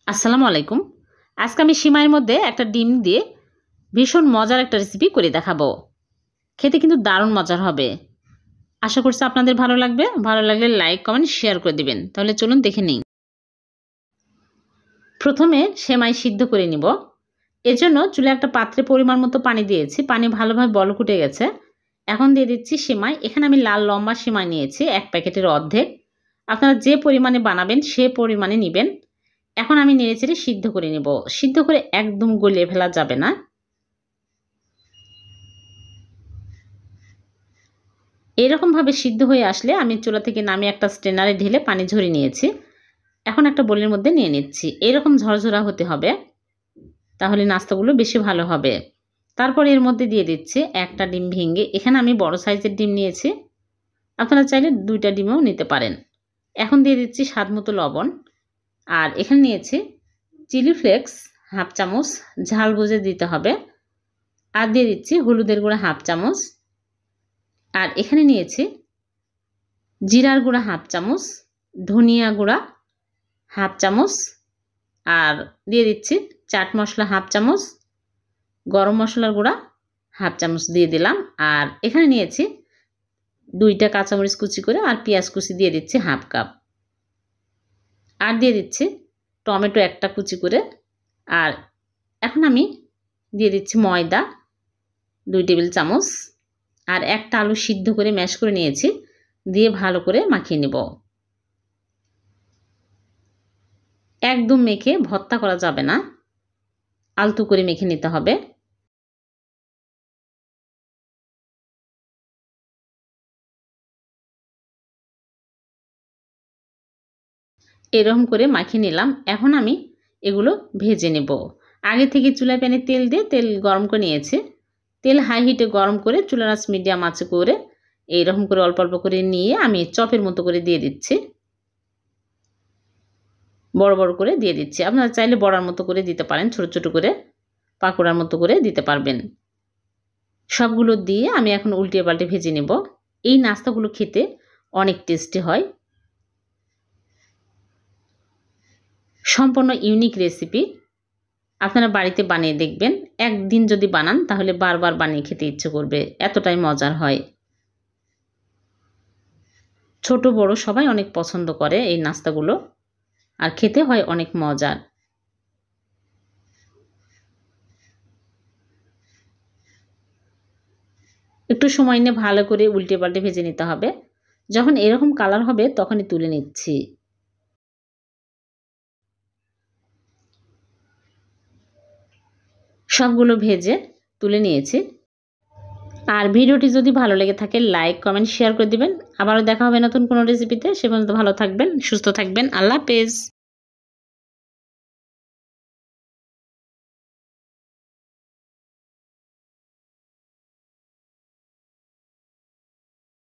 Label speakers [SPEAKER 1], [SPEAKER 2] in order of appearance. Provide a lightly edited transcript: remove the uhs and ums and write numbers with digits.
[SPEAKER 1] আসসালামু আলাইকুম। আজকে আমি সিমাইয়ের মধ্যে একটা ডিম দিয়ে ভীষণ মজার একটা রেসিপি করে দেখাবো। খেতে কিন্তু দারুণ মজার হবে। আশা করছি আপনাদের ভালো লাগবে। ভালো লাগলে লাইক, কমেন্ট, শেয়ার করে দিবেন। তাহলে চলুন দেখে নিই। প্রথমে সেমাই সিদ্ধ করে নিব। এজন্য চুলায় একটা পাত্রে পরিমাণ মতো পানি দিয়েছি। পানি ভালোভাবে বলক উঠে গেছে। এখন দিয়ে দিচ্ছি সেমাই। এখানে আমি লাল লম্বা সেমাই নিয়েছি 1 প্যাকেটের অর্ধেক। আপনারা যে পরিমাণে বানাবেন সে পরিমাণে নিবেন। এখন আমি নেড়েচেড়ে সিদ্ধ করে নেব। সিদ্ধ করে একদম গলিয়ে ফেলা যাবে না। এরকমভাবে সিদ্ধ হয়ে আসলে আমি চুলা থেকে নামিয়ে একটা স্ট্রেনারে ঢেলে পানি ঝরিয়ে নিয়েছি। এখন একটা বোলের মধ্যে নিয়ে নিচ্ছি। এরকম ঝরঝরা হতে হবে, তাহলে নাস্তাগুলো বেশি ভালো হবে। তারপর এর মধ্যে দিয়ে দিচ্ছি একটা ডিম ভেঙে। এখানে আমি বড় সাইজের ডিম নিয়েছি, আপনারা চাইলে 2টা ডিমও নিতে পারেন। এখন দিয়ে দিচ্ছি স্বাদ মতো লবণ। আর এখানে নিয়েছি চিলি ফ্লেক্স হাফ চামচ, ঝাল বুঝে দিতে হবে। আর দিয়ে দিচ্ছি হলুদের গুঁড়া হাফ চামচ। আর এখানে নিয়েছি জিরার গুঁড়া হাফ চামচ, ধনিয়া গুঁড়া হাফ চামচ, আর দিয়ে দিচ্ছি চাট মশলা হাফ চামচ, গরম মশলার গুঁড়া হাফ চামচ দিয়ে দিলাম। আর এখানে নিয়েছি 2টা কাঁচামরিচ কুচি করে আর পেঁয়াজ কুচি দিয়ে দিচ্ছি হাফ কাপ। আর দিয়ে দিচ্ছি টমেটো একটা কুচি করে। আর এখন আমি দিয়ে দিচ্ছি ময়দা 2 টেবিল চামচ। আর একটা আলু সিদ্ধ করে ম্যাশ করে নিয়েছি, দিয়ে ভালো করে মাখিয়ে নেব। একদম মেখে ভর্তা করা যাবে না, আলতো করে মেখে নিতে হবে। এরকম করে মাখিয়ে নিলাম। এখন আমি এগুলো ভেজে নেব। আগে থেকে চুলায় প্যানে তেল দিয়ে তেল গরম করে নিয়েছি। তেল হাই হিটে গরম করে চুলার আঁচ মিডিয়াম আঁচে করে এইরকম করে অল্প অল্প করে নিয়ে আমি চপের মতো করে দিয়ে দিচ্ছি। বড় বড় করে দিয়ে দিচ্ছি। আপনারা চাইলে বড়ার মতো করে দিতে পারেন, ছোট ছোট করে পাকোড়ার মতো করে দিতে পারবেন। সবগুলো দিয়ে আমি এখন উল্টিয়ে পাল্টে ভেজে নেব। এই নাস্তাগুলো খেতে অনেক টেস্টি হয়। সম্পূর্ণ ইউনিক রেসিপি, আপনারা বাড়িতে বানিয়ে দেখবেন। একদিন যদি বানান তাহলে বারবার বানিয়ে খেতে ইচ্ছে করবে, এতটাই মজার হয়। ছোট বড় সবাই অনেক পছন্দ করে এই নাস্তাগুলো, আর খেতে হয় অনেক মজার। একটু সময় নিয়ে ভালো করে উল্টে পাল্টে ভেজে নিতে হবে। যখন এরকম কালার হবে তখনই তুলে নিচ্ছি। সবগুলো ভেজে তুলে নিয়েছি। আর ভিডিওটি যদি ভালো লেগে থাকে লাইক, কমেন্ট, শেয়ার করে দিবেন। আবারও দেখা হবে নতুন কোনো রেসিপিতে। সে পর্যন্ত ভালো থাকবেন, সুস্থ থাকবেন। আল্লাহ হাফেজ।